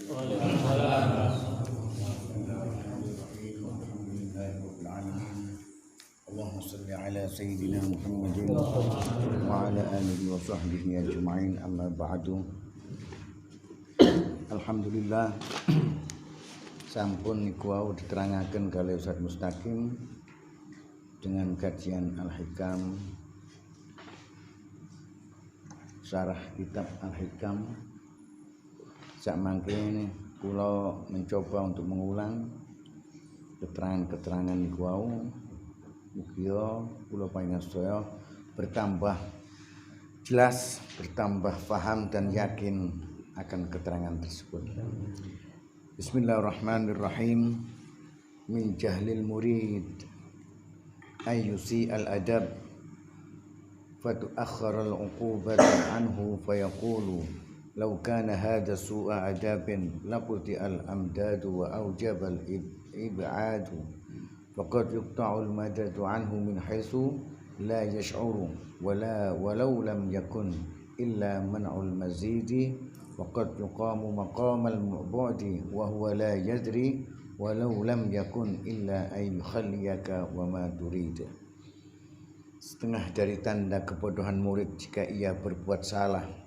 Allahumma salli ala sayyidina Muhammadin wa ala alihi wa sahbihi ajma'in, amma ba'du. Alhamdulillah, sampun niku wau diterangaken kalih Ustaz Mustaqim dengan kajian Al-Hikam, syarah kitab Al-Hikam. Sak mangke kula mencoba untuk mengulang keterangan-keterangan niku wau, mugia kula panjenengan sedaya bertambah jelas, bertambah paham dan yakin akan keterangan tersebut. Bismillahirrahmanirrahim. Min jahlil murid ayyusi al-adab fatuakhkhara al-uqubata anhu fayaqulu law kana hadha su'a adabin laquti al-amdadu wa awjaba al-ib'adu faqad yuqta'u al-madadu anhu min haythu la yash'uru walau lam yakun illa man'ul mazidi waqad yuqamu maqamal mu'badi wa huwa la yadri walau lam yakun illa ay khalliyaka wa ma turid. Setengah dari tanda kebodohan murid jika ia berbuat salah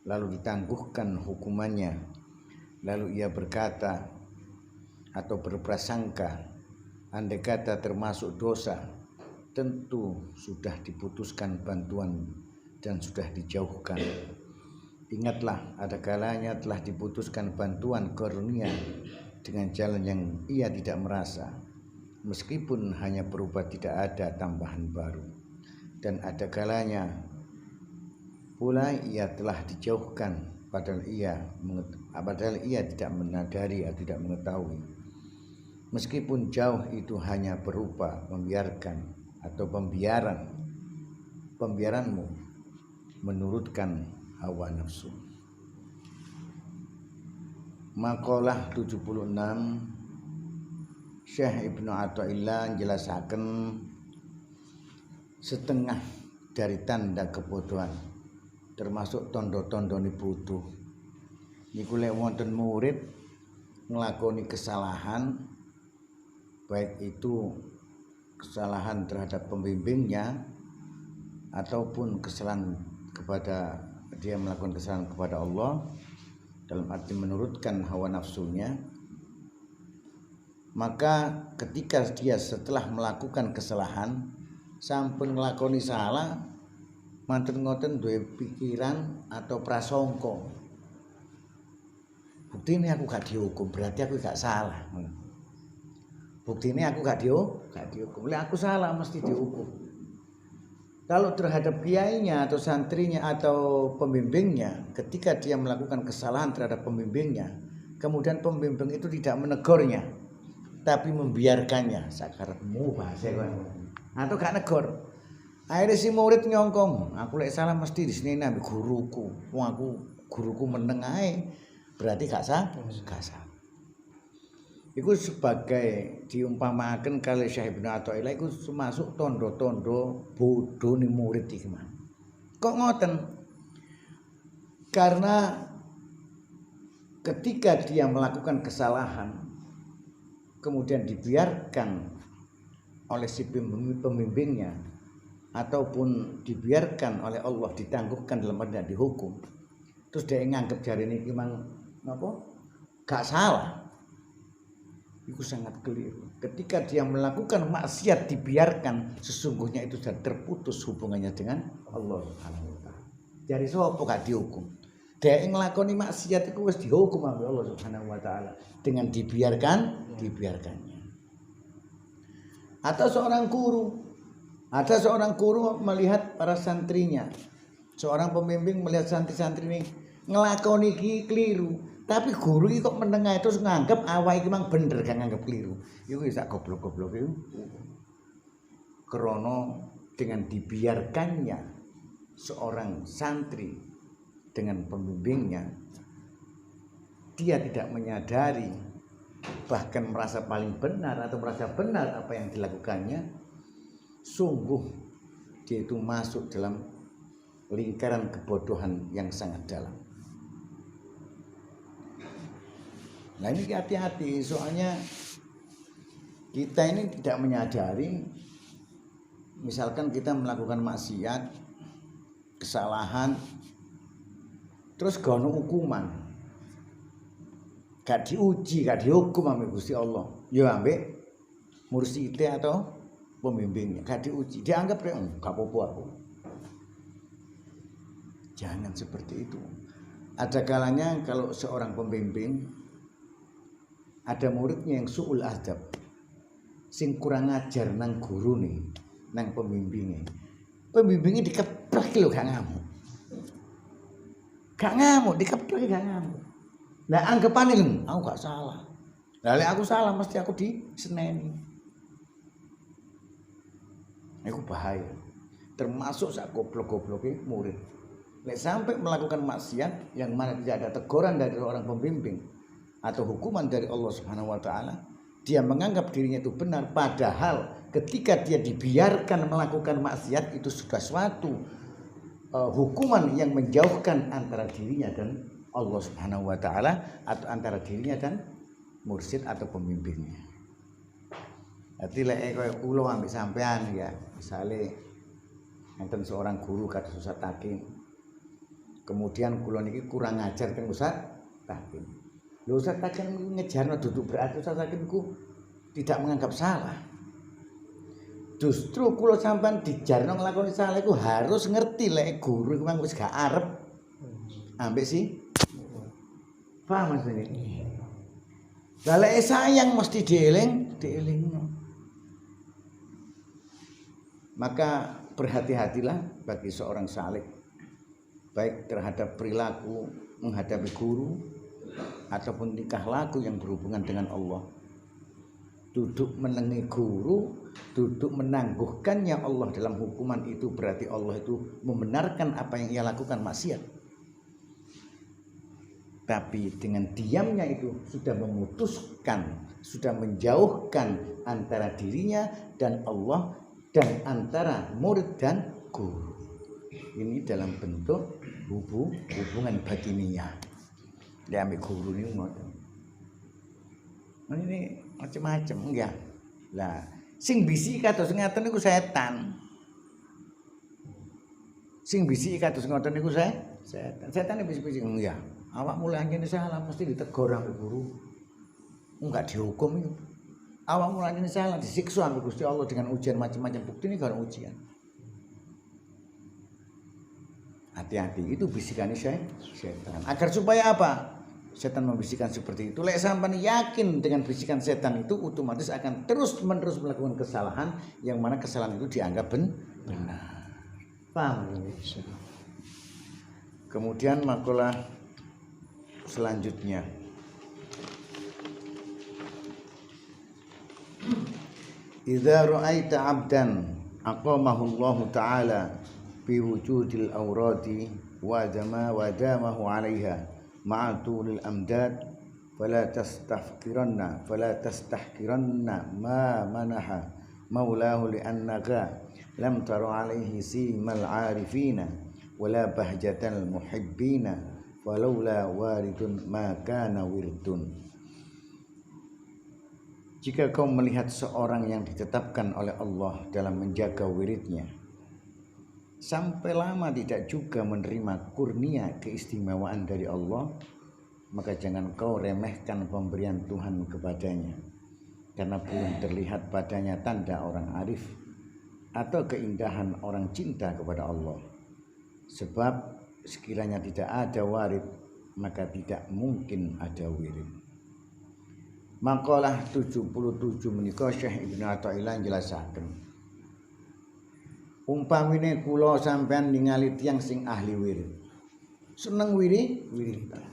lalu ditangguhkan hukumannya, lalu ia berkata atau berprasangka andai kata termasuk dosa, tentu sudah diputuskan bantuan dan sudah dijauhkan. Ingatlah, ada kalanya telah diputuskan bantuan karunia dengan jalan yang ia tidak merasa, meskipun hanya berupa tidak ada tambahan baru. Dan ada kalanya pula ia telah dijauhkan padahal ia tidak menadari atau tidak mengetahui, meskipun jauh itu hanya berupa membiarkan atau pembiaranmu menurutkan hawa nafsu. Maqalah 76, Syekh Ibnu Athaillah njelasaken setengah dari tanda kebodohan, termasuk tondo-tondone bodoh niku lek wonten murid nglakoni kesalahan, baik itu kesalahan terhadap pembimbingnya ataupun kesalahan kepada dia melakukan kesalahan kepada Allah dalam arti menurutkan hawa nafsunya, maka ketika dia setelah melakukan kesalahan sampun nglakoni salah, manten ngoten duwe pikiran atau prasangka, buktine aku gak dihukum, berarti aku gak salah. Buktine aku gak dihukum. Lek aku salah mesti dihukum. Kalau terhadap kiainya atau santrinya atau pembimbingnya, ketika dia melakukan kesalahan terhadap pembimbingnya, kemudian pembimbing itu tidak menegurnya, tapi membiarkannya, sakaratmu bahasa atau gak negor. Akhirnya si murid nyongkong, aku lek salah mesti di sini nabi guruku, aku guruku meneng ae, berarti gak sah. Iku sebagai diumpamakan kali Syekh Ibnu Athaillah iku termasuk tondo-tondo bodoh ning murid iki mah. Kok ngoten? Karena ketika dia melakukan kesalahan kemudian dibiarkan oleh si pembimbingnya ataupun dibiarkan oleh Allah, ditangguhkan dalam artian dihukum, terus dia nganggep jari niki mang napa? Gak salah. Itu sangat keliru. Ketika dia melakukan maksiat dibiarkan, sesungguhnya itu sudah terputus hubungannya dengan Allah Subhanahu wa taala. Jari sapa gak dihukum? Dia nglakoni maksiat itu wis dihukum oleh Allah Subhanahu wa taala dengan dibiarkannya. Atau seorang guru melihat para santrinya, seorang pembimbing melihat santri-santri ini nglakoni iki keliru, tapi guru iki kok menengah terus nganggep awake iki mang bener, gak nganggep keliru. Iku sak goblok-goblok iku. Krana dengan dibiarkannya seorang santri dengan pembimbingnya, dia tidak menyadari, bahkan merasa paling benar atau merasa benar apa yang dilakukannya, sungguh dia itu masuk dalam lingkaran kebodohan yang sangat dalam. Nah ini hati-hati, soalnya kita ini tidak menyadari, misalkan kita melakukan maksiat, kesalahan, terus gono hukuman, gak diuji, gak dihukum ambek Gusti Allah, ya ambek mursite atau pembimbingnya, gak diuji, dianggap gak apa-apa aku. Jangan seperti itu. Ada kalanya kalau seorang pembimbing ada muridnya yang su'ul adab, sing kurang ajar nang guru nih, nang pembimbingnya dikeplak lho gak ngamuk, dikeplak gak ngamuk. Lah anggapane lho, aku gak salah. Lah lek aku salah mesti aku diseneni. Iku bahaya. Termasuk sak goblok-gobloke murid. Lek sampai melakukan maksiat yang mana tidak ada teguran dari orang pembimbing atau hukuman dari Allah Subhanahu wa taala, dia menganggap dirinya itu benar, padahal ketika dia dibiarkan melakukan maksiat itu sudah suatu hukuman yang menjauhkan antara dirinya dan Allah Subhanahu wa taala atau antara dirinya dan mursyid atau pembimbingnya. Dadi lek koyo kula ambek sampean ya, misale enten seorang guru kados Ustaz Takim. Kemudian kula niki kurang ngajar teng Ustaz Takim. Lho Ustaz Takim ngejarno duduk berarti Ustaz Takim ku tidak menganggap salah. Justru kula sampean dijarno nglakoni salah iku harus ngerti lek guru iku wis gak arep ambek si. Paham Mas ini? Lah lek sayang mesti dielingno. Maka berhati-hatilah bagi seorang salik, baik terhadap perilaku menghadapi guru ataupun tingkah laku yang berhubungan dengan Allah. Duduk menengi guru, duduk menangguhkannya Allah dalam hukuman itu berarti Allah itu membenarkan apa yang ia lakukan maksiat. Tapi dengan diamnya itu sudah memutuskan, sudah menjauhkan antara dirinya dan Allah dan antara murid dan guru. Ini dalam bentuk hubungan batiniyah. Dia ambil guru ini ngoten. Ini macam-macam enggak. Lah, sing bisi kados ngaten niku setan. Sing bisi kados ngoten niku setan. Setan bisi-bisi enggak. Awak mulai ngene salah mesti ditegur ambek guru. Enggak dihukum itu. Awak mulai ngene salah disiksa ambek Gusti Allah dengan ujian macam-macam. Bukti ini kalau ujian. Hati-hati, itu bisikannya setan. Agar supaya apa? Setan membisikkan seperti itu. Lek sampean yakin dengan bisikan setan itu otomatis akan terus-menerus melakukan kesalahan yang mana kesalahan itu dianggap benar. Paham? Kemudian makalah selanjutnya. Idza ra'aita 'abdan aqamahu Allah Ta'ala fi wujudil awradi wa damahu 'alaiha ma'a tulil amdad fala tastahqiranna ma manaha maulahu li'annaka lam tara 'alaihi simal 'arifina wala bahjatal muhibbina walaula waridun ma kana wirdun. Jika kau melihat seorang yang ditetapkan oleh Allah dalam menjaga wiridnya sampai lama tidak juga menerima kurnia keistimewaan dari Allah, maka jangan kau remehkan pemberian Tuhan kepadanya, karena belum terlihat padanya tanda orang arif atau keindahan orang cinta kepada Allah. Sebab sekiranya tidak ada warid, maka tidak mungkin ada wirid. Makalah 77 menika Syekh Ibnu Athaillah njelasaken. Umpamine kula sampean ningali tiyang sing ahli wirid. Seneng wiridan.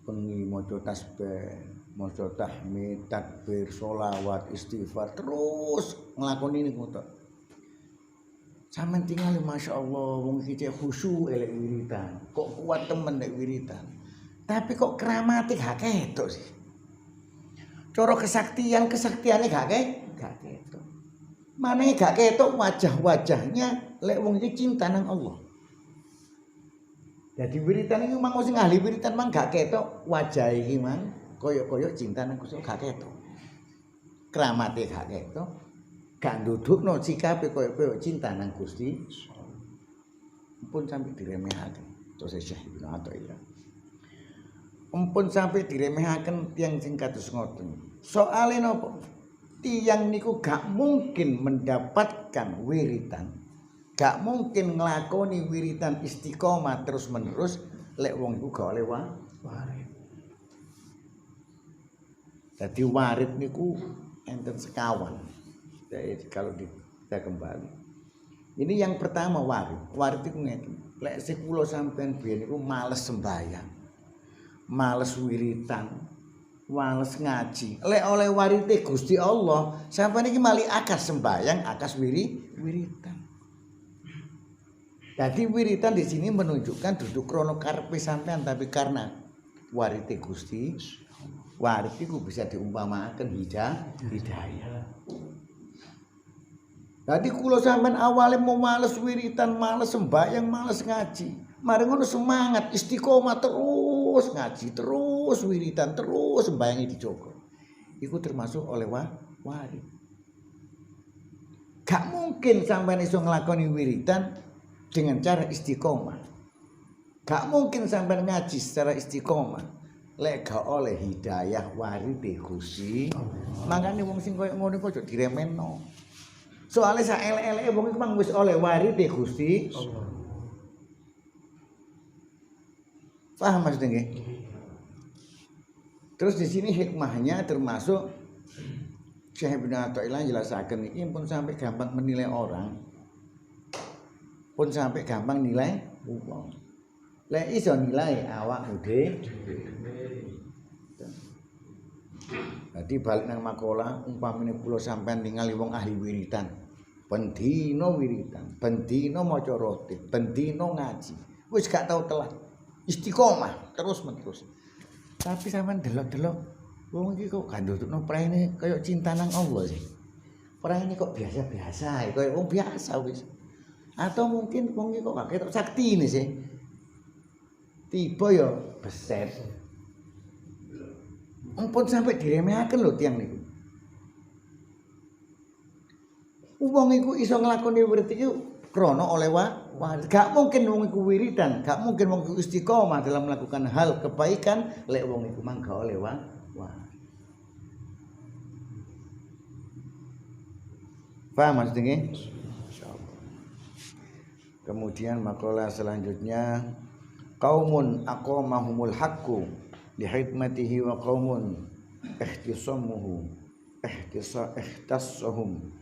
Bengi maca tasbih, maca tahmid, takbir, sholawat, istighfar, terus nglakoni niku tok. Sampeyan tingali masyaallah wong iki khusyuk elek wiridan. Kok kuat temen nek wiridan. Tapi kok keramate gak ketok sih. Cara kesaktiannya gak ketok. Manane gak ketok wajah-wajahnya lek wong iki cinta nang Allah. Jadi wiridan iki mang sing ahli wiridan mang gak ketok wajah iki mang Kaya-kaya cinta nang Gusti gak ketok. Kramate gak ketok. Gak ndudukno sikape kaya cinta nang Gusti. Pun sampai diremehaken. Terus Syekh Ibnu Athaillah. Ampun sampai diremehaken tiyang sing kados ngoten. Soale napa? Tiyang niku gak mungkin mendapatkan wiritan. Gak mungkin nglakoni wiritan istiqomah terus-menerus lek wong iku gak oleh warid. Dadi warid niku enten sekawan. Jadi kalau kita kembali. Ini yang pertama warid. Warid iku ngeten. Lek sik kula sampean biyen niku males sembahyang. Males wiritan, males ngaji. Lek oleh warite Gusti Allah, sampeyan iki mali akas sembayang, akas wiritan. Jadi wiritan di sini menunjukkan duduk krono karepe sampean tapi karena warite Gusti, warit iku bisa diumpamakan hidayah. Jadi kula sampean awale mau males wiritan, males sembayang, males ngaji. Mari ngono semangat istiqomah terus ngaji, terus wiritan, terus sembayangi dijogo. Iku termasuk oleh warid. Gak mungkin sampean iso nglakoni wiritan dengan cara istiqomah. Gak mungkin sampean ngaji secara istiqomah lek gak oleh hidayah waride Gusti. Makane wong sing koyo ngono kok aja diremehno. Soale sak elek-eleke wong iku mang wis oleh waride Gusti. Paham maksudnya nggih? Terus di sini hikmahnya termasuk Syekh Ibnu Athaillah jelasaken iki pun sampai gampang menilai orang. Pun sampai gampang nilai wong. Lek iso nilai awakmu dhewe. Dadi balik nang makalah umpamane kula sampean ningali wong ahli wiritan. Bendina wiritan, bendina maca rotib, bendina ngaji. Wis gak tau telat. Istiqomah terus-menerus. Tapi sampean delok-delok wong iki kok gak ndudukno praene kaya cinta nang Allah sih. Praene kok biasa-biasa kaya wong biasa wis. Atau mungkin wong iki kok gak ketok saktine sih. Tiba ya beset. Ampun sampai diremehaken lho tiyang niku. Wong iku iso nglakoni wirid iki krana oleh warid. Gak mungkin wong iku wiridan, gak mungkin wong iku istiqomah dalam melakukan hal kebaikan lek wong iku mangga oleh warid. Paham maksudnya? Insyaallah. Kemudian makalah selanjutnya qaumun aqamahumul haqqu li hikmatihi wa qaumun ihtassahum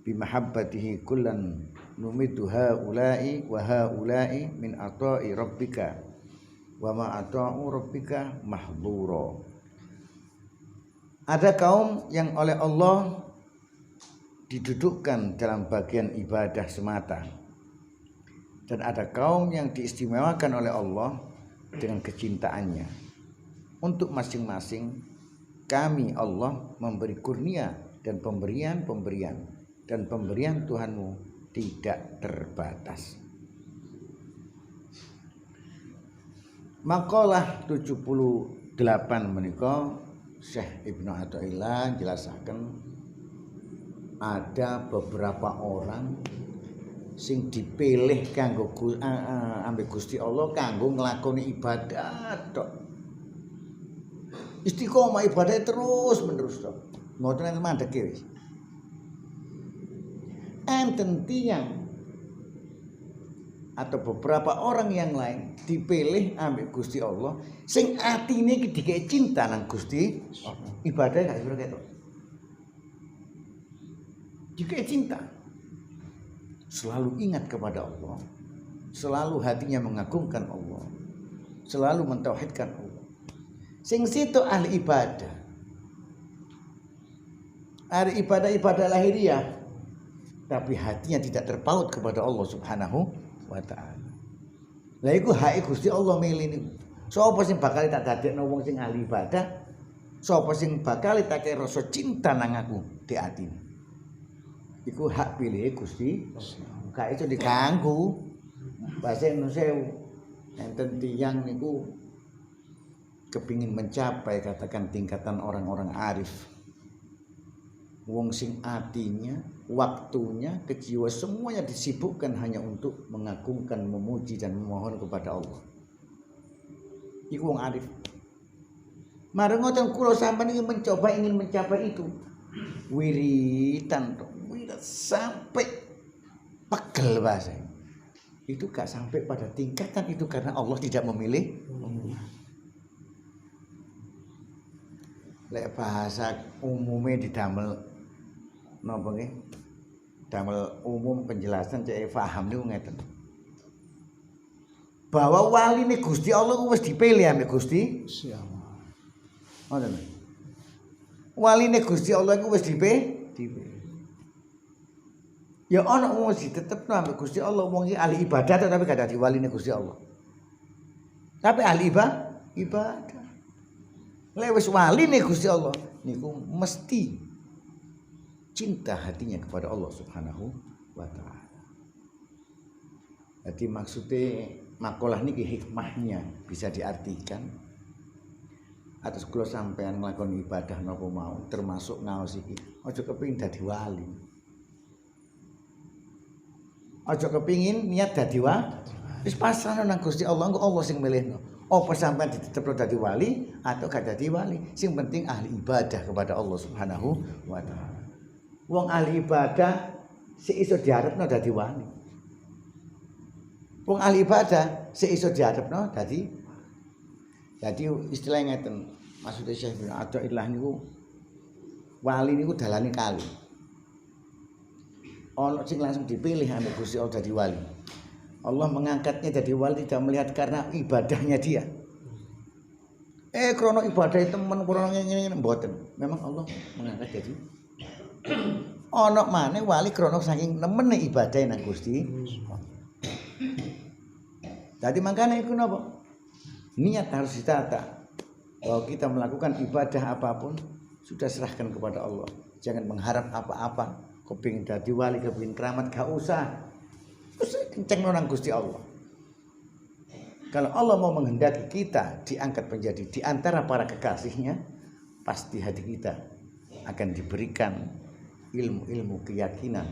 bimahabbatihi kullan numitu haula'i wa haula'i min ata'i rabbika wa ma ata'u rabbika mahdhura. Ada kaum yang oleh Allah didudukkan dalam bagian ibadah semata, dan ada kaum yang diistimewakan oleh Allah dengan kecintaannya. Untuk masing-masing kami Allah memberi kurnia dan pemberian dan pemberian Tuhanmu tidak terbatas. Makalah 78 menika Syekh Ibnu Athaillah jelasaken ada beberapa orang sing dipilih kanggo ambek Gusti Allah kanggo nglakoni ibadah tok. Istiqomah ibadah terus menerus tok. Mboten enten mandeke wis. Enten tiyang atau beberapa orang yang lain dipilih ambek Gusti Allah sing atine iki dikek cinta nang Gusti ibadah gak kira ketok. Dikek cinta. Selalu ingat kepada Allah. Selalu hatinya mengagungkan Allah. Selalu mentauhidkan Allah. Sing situ ahli ibadah. Ahli ibadah lahiriah. Tapi hatinya tidak terpaut kepada Allah Subhanahu wa ta'ala. Lah iku hak Gusti Allah milih niku. Sapa sing bakal tak dadekno wong sing ahli ibadah? Sapa sing bakal tak kei rasa cinta nang aku di atine? Iku hak pilih Gusti. Gak iso diganggu. Bahasa Indonesia enten tiyang niku kepingin mencapai katakan tingkatan orang-orang arif, wong sing atinya, waktunya, kejiwa semuanya disibukkan hanya untuk mengagungkan, memuji dan memohon kepada Allah. Iku wong arif. Marang ngoten kula sampeyan ingin mencapai itu. Wiritan sampai pegel bahasa. Itu gak sampai pada tingkatan itu karena Allah tidak memilih. Lek bahasa umumnya didamel napa nggih? Damel umum penjelasan cek paham niku ngeten. Bahwa wali ini Gusti Allah wis dipilih ambek Gusti Allah. Ngoten. Wali ini Gusti Allah iku wis dipilih. Ya ana wong ditetepno ambek Gusti Allah wong iki ahli ibadah tapi gak dadi waline Gusti Allah. Tapi ahli ibadah. Lek wis waline Gusti Allah niku mesti cinta hatinya kepada Allah Subhanahu wa taala. Jadi maksudnya makalah niki hikmahnya bisa diartikan atus kula sampean nglakoni ibadah napa mau termasuk ngaos iki aja kepengin dadi wali. Aja kepingin niat dadi wali. Wis pasrah nang Gusti Allah, engko Allah sing milihno. Apa sampean ditetepno dadi wali atau gak dadi wali? Sing penting ahli ibadah kepada Allah Subhanahu wa taala. Wong ahli ibadah sik iso diarepno dadi wali. Wong ahli ibadah sik iso diarepno dadi istilahnya ngeten. Maksudnya Syekh bin Athaillah niku wali niku dalane kali. Ono sing langsung dipilih ambek Gusti Allah dadi wali. Allah mengangkatnya jadi wali tidak melihat karena ibadahnya dia. Krono ibadah temen krono ngene mboten. Memang Allah mengangkat jadi ono maneh wali krono saking nemene ibadah nang Gusti. Jadi makanya iku napa? Niat harus ditata. Bahwa kita melakukan ibadah apapun sudah serahkan kepada Allah. Jangan mengharap apa-apa. Kepingin dadi wali, kepingin keramat gak usah. Terus kenceng nang Gusti Allah. Kalau Allah mau menghendaki kita diangkat menjadi di antara para kekasihnya, pasti hati kita akan diberikan ilmu-ilmu keyakinan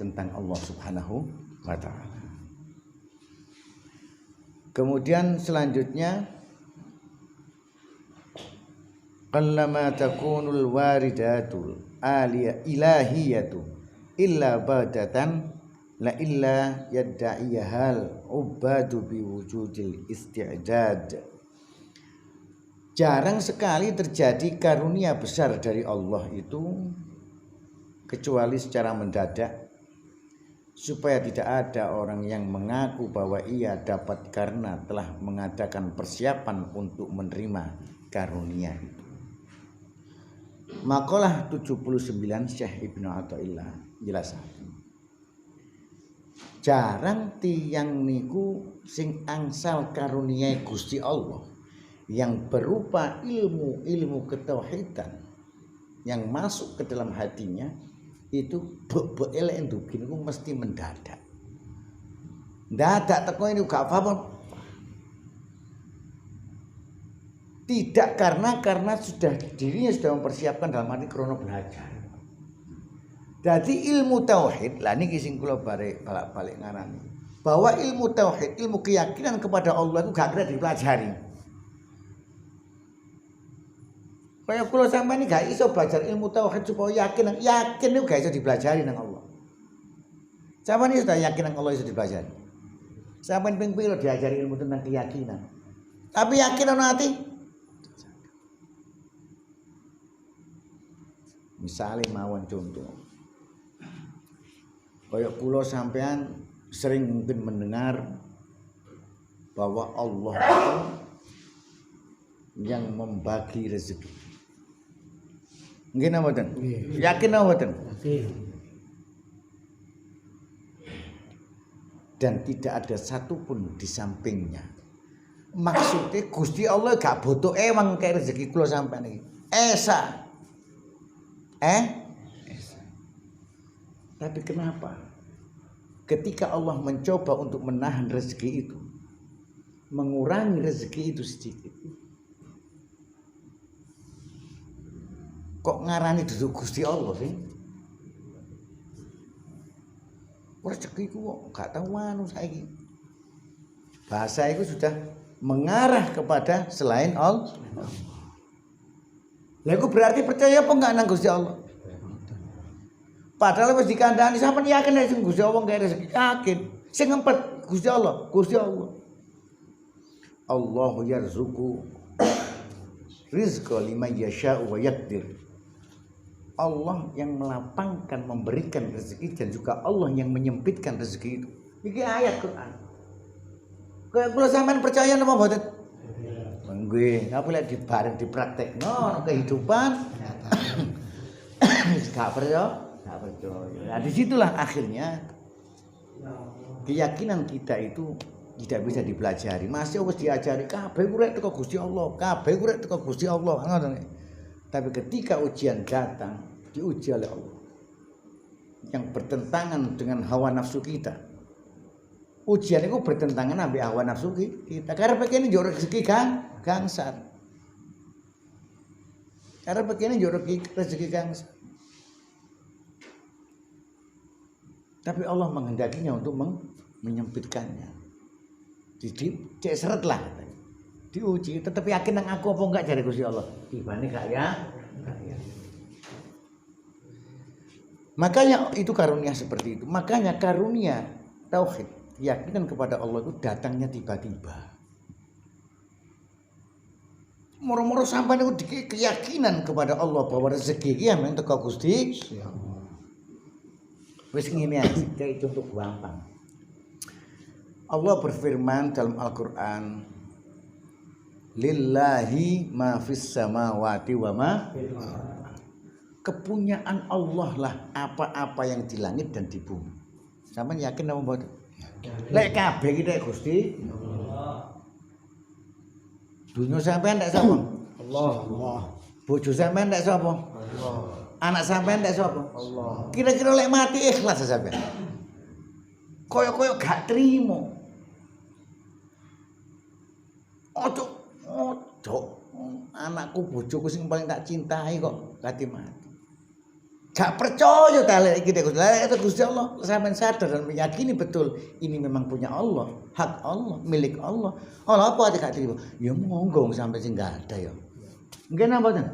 tentang Allah Subhanahu wa taala. Kemudian selanjutnya qallama takunul waridatul ilahiyatu illa badatan la illa yadda'iyahal ubadu biwujudil isti'dad. Jarang sekali terjadi karunia besar dari Allah itu kecuali secara mendadak, supaya tidak ada orang yang mengaku bahwa ia dapat karena telah mengadakan persiapan untuk menerima karunia itu. Makalah 79 Syekh Ibnu Athaillah jelasaken. Jarang tiyang niku sing angsal karunia Gusti Allah yang berupa ilmu ketauhidan yang masuk ke dalam hatinya itu elek ndugi niku mesti mendadak. Dadak teko ini gak apa-apa. Tidak karena dirinya sudah mempersiapkan dalam arti krono belajar. Jadi ilmu tauhid lah niki sing kula balik ngarani. Bahwa ilmu tauhid, ilmu keyakinan kepada Allah itu gak kira dipelajari. Kayak kula sampeyan iki gak iso belajar ilmu tauhid supaya yakin itu gak iso dipelajari nang Allah. Sampeyan iki sudah yakin nang Allah iso dipelajari. Sampeyan ping pira diajari ilmu tentang keyakinan. Tapi yakin ana ati. Misalnya mawon contoh. Kayak kula sampean sering mungkin mendengar bahwa Allah itu yang membagi rezeki. Nggih napa mboten? Yakin napa mboten? Yakin. Dan tidak ada satupun di sampingnya. Maksudnya Gusti Allah gak butuh emang kayak rezeki kula sampean iki. Esa. Tapi kenapa? Ketika Allah mencoba untuk menahan rezeki itu, mengurangi rezeki itu sedikit, kok ngarani duduk Gusti Allah sih? Rezeki ku kok gak tahu anu saiki. Bahasa itu sudah mengarah kepada selain Allah. Lah iku berarti percaya apa enggak nang Gusti Allah? Padahal wis dikandani sampean yakin nek Gusti Allah gawe rezeki yakin. Sing ngempet Gusti Allah, Gusti Allah. Allahu yarzuqu rizqa liman yasha'u wa yaqdir. Allah yang melapangkan, memberikan rezeki dan juga Allah yang menyempitkan rezeki itu. Iki ayat Quran. Kayak kula sampean percaya napa mboten? Nggih, tapi lek dibareng dipraktekno kehidupan gak percaya, gak percaya. Nah, disitulah akhirnya keyakinan kita itu tidak bisa dipelajari. Masih harus diajari kabeh urip teko Gusti Allah, kabeh urip teko Gusti Allah. Tapi ketika ujian datang, diuji oleh Allah yang bertentangan dengan hawa nafsu kita. Ujian itu bertentangan ambek hawa nafsu kita. Karena begini njur rezeki gangsar. Karena begini njur rezeki gangsar. Tapi Allah menghendakinya untuk menyempitkannya. Jadi cek seret lah. Diuji, tetap yakin nang aku apa enggak jare Gusti Allah. Tibane gak ya? Makanya itu karunia seperti itu. Makanya karunia tauhid, keyakinan kepada Allah itu datangnya tiba-tiba. Moro-moro sampai itu keyakinan kepada Allah bahwa rezeki iki men teko Gusti. Wis ngene ae, kayak contoh gampang. Allah berfirman dalam Al-Qur'an, lillahi ma fis samawati wa ma fil ardh. Kepunyaan Allah lah apa-apa yang di langit dan di bumi. Sampeyan yakin apa mboten? Lek kabeh iki nek Gusti Allah. Dunya sampeyan nek sapa? Allah. Bojo sampeyan nek sapa? Allah. Anak sampeyan nek sapa? Allah. Kira-kira lek mati ikhlas sampeyan? Koyo-koyo gak trimo. Ojo, anakku bojoku sing paling tak cintai kok kati mati. Gak percaya ta lek iki itu Gusti Allah, sampean sadar dan meyakini betul ini memang punya Allah, hak Allah, milik Allah. Allah apa aja gak terima? Ya monggo sampai sing gak ada ya. Nggih napa ten?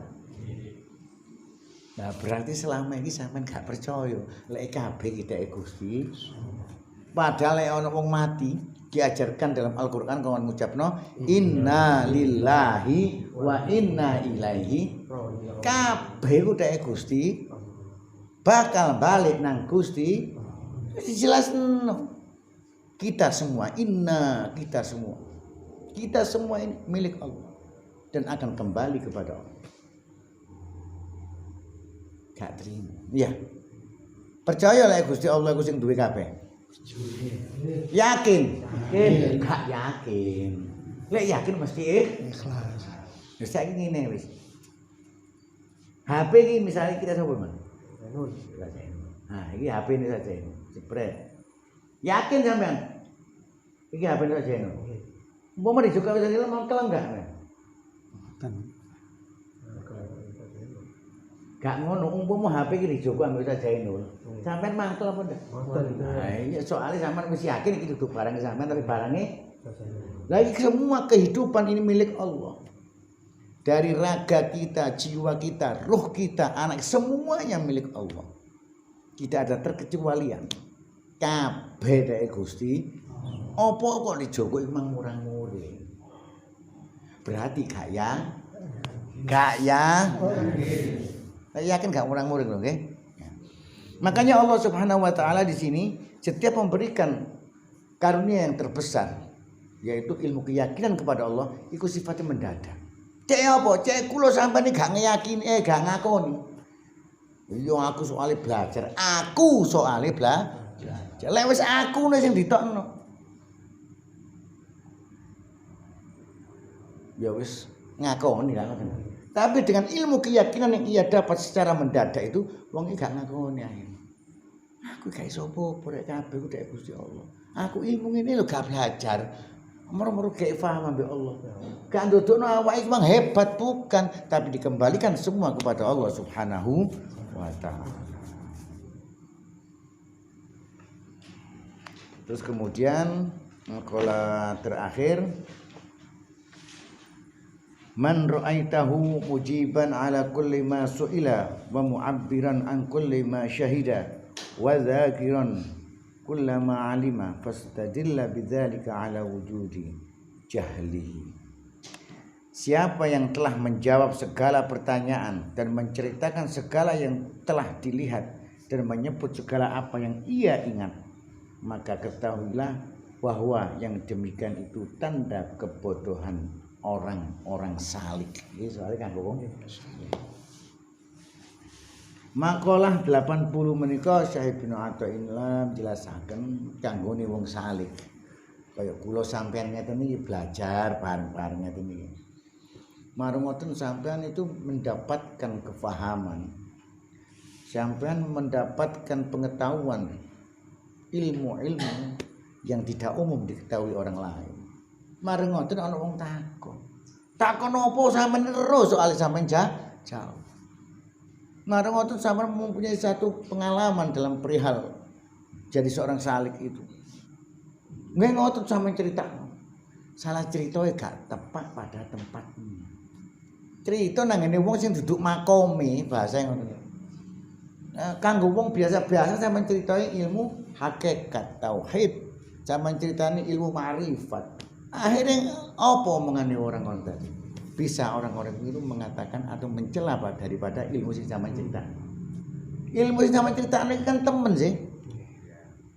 Nah, berarti selama ini sampean gak percaya lek kabeh kitake Gusti. Padahal lek ana wong mati diajarkan dalam Al-Qur'an kawan ngucapno inna lillahi wa inna ilaihi kabeh kutake Gusti bakal balik nang Gusti. Dijelasno kita semua kita semua ini milik Allah dan akan kembali kepada Allah. Gak terima ya percaya lah Gusti Allah ku sing duwe kabeh. Yakin? Gak yakin. Lek yakin mesti ikhlas. Wis saiki ngene wis. HP iki misalnya kita sapa, Mas? Nah, iki HP ini saja ini. Jepret. Yakin sampean? Iki HP ini saja ini. Umpama dijuga wis lemah enggak? Gak ngono, umpama HP iki dijogo ambek Zainul. Sampeyan mangkel apa ndak? Nah, ini soalnya sampeyan mesti yakin iki dudu barang sampeyan tapi barangnya lagi semua kehidupan ini milik Allah. Dari raga kita, jiwa kita, ruh kita, anak semuanya milik Allah. Tidak ada terkecualian. Kabeh dake Gusti. Apa kok dijogo iki mang murang-muring. Berarti gak ya? Saya yakin gak murang-muring loh, nggih. Makanya Allah Subhanahu wa taala di sini setiap memberikan karunia yang terbesar yaitu ilmu keyakinan kepada Allah itu sifatnya mendadak. Cek apa? Cek kula sampeyan gak ngeyakini gak ngakoni. Yo aku soalnya belajar. Lek wis aku sing ditokno. Ya wis ngakoni lah ngoten. Tapi dengan ilmu keyakinan yang ia dapat secara mendadak itu wong iki gak ngakoni ae. Aku gak iso apa-apa rek kabeh ku dek Gusti Allah. Aku ilmu ini lho gak belajar. Moro-moro gak paham ambek Allah. Gak ndodokno awake memang hebat bukan, tapi dikembalikan semua kepada Allah Subhanahu wa taala. Terus kemudian maqala terakhir, man ra'aitahu mujiban ala kulli ma su'ila wa mu'abbiran an kulli ma syahida wa dzakiran kullama alima fastadilla bidzalika ala wujudi jahlihi. Siapa yang telah menjawab segala pertanyaan dan menceritakan segala yang telah dilihat dan menyebut segala apa yang ia ingat, maka ketahuilah bahwa yang demikian itu tanda kebodohan orang-orang salik. Iki soalnya kanggo wong. Makalah 80 menika Syekh Ibnu Athaillah jelasaken kanggone wong salik. Kaya kula sampean ngeten iki belajar bareng-bareng ngeten iki. Marang ngoten sampean itu mendapatkan kefahaman. Sampean mendapatkan pengetahuan ilmu-ilmu yang tidak umum diketahui orang lain. Marang ngoten ana wong takon. Takon opo sampean terus soal sampean jawab. Marang ngoten sampean mempunyai satu pengalaman dalam perihal jadi seorang salik itu. Nggih ngoten sampean cerita. Salah ceritanya gak tepat pada tempatnya. Cerita nang ngene wong sing duduk makome bahasa ngoten. Kanggo wong biasa-biasa sampean critani ilmu hakikat tauhid, sampean critani ilmu ma'rifat. Akhirnya apa omongane orang tadi? Bisa orang-orang itu mengatakan atau mencela daripada ilmu sing sampean cerita. Ilmu sing sampean cerita ini kan temen sih.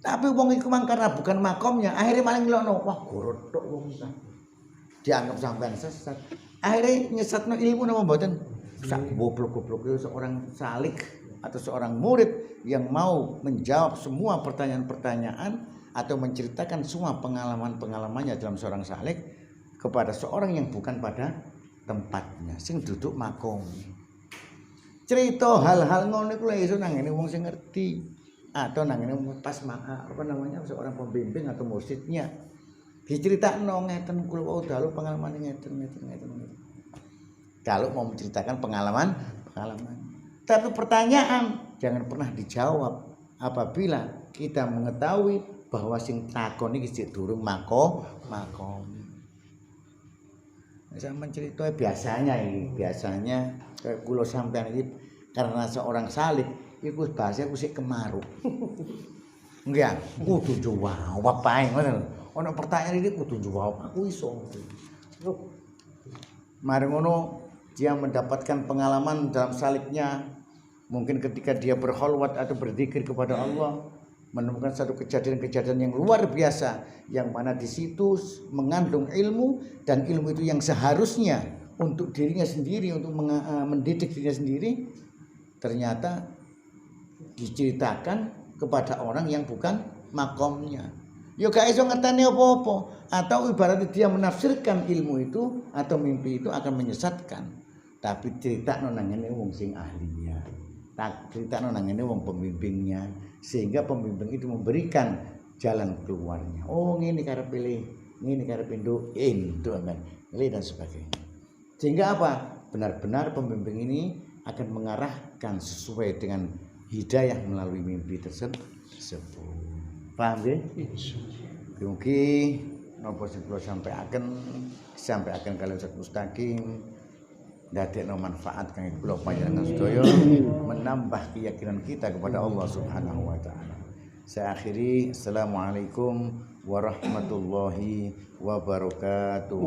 Tapi wong iku mang karena bukan makomnya, akhirnya malah ngelokno, wah gorotok wong iki. Dianggap sampean sesat. Akhirnya nyesatno ilmu napa mboten? Sak goblok-goblok seorang salik atau seorang murid yang mau menjawab semua pertanyaan-pertanyaan atau menceritakan semua pengalaman-pengalamannya dalam seorang salik kepada seorang yang bukan pada tempatnya, sing duduk makom. Cerita hal-hal ngono iku lek iso nang ngene wong sing ngerti atau nang ngene pas apa namanya seorang pembimbing atau mursyidnya. Diceritakno ngeten kula wau dalu pengalaman ngeten. Kalau mau menceritakan pengalaman. Tapi pertanyaan jangan pernah dijawab apabila kita mengetahui bahwa sing takon iki sik durung makom. Sampeyan cerita biasanya kayak kula sampean iki karena seorang salik iku bahasa ku sik kemaruk. Enggak, kudu jawab pae ngono. Ono pertanyaan iki kudu jawab aku iso. Mari ngono dia mendapatkan pengalaman dalam saliknya, mungkin ketika dia berkholwat atau berzikir kepada Allah, menemukan satu kejadian-kejadian yang luar biasa, yang mana di situ mengandung ilmu, dan ilmu itu yang seharusnya untuk dirinya sendiri, untuk mendidik dirinya sendiri, ternyata diceritakan kepada orang yang bukan makomnya. Ya gak iso ngerteni apa-apa, atau ibaratnya dia menafsirkan ilmu itu atau mimpi itu akan menyesatkan. Tapi critakno nang ngene wong sing ahlinya. Tak critakno nang ngene wong pembimbingnya, sehingga pembimbing itu memberikan jalan keluarnya. Oh, ngene karep pilih, ngene karep induk kan. Dan sebagainya. Sehingga apa? Benar-benar pembimbing ini akan mengarahkan sesuai dengan hidayah melalui mimpi tersebut. Paham nggih? Mugi napa sing kula sampaiaken kalian Ustaz Mustaqim ndadekno manfaat kangge kula panjenengan sedaya, menambah keyakinan kita kepada Allah Subhanahu wa taala. Saya akhiri, assalamualaikum warahmatullahi wabarakatuh.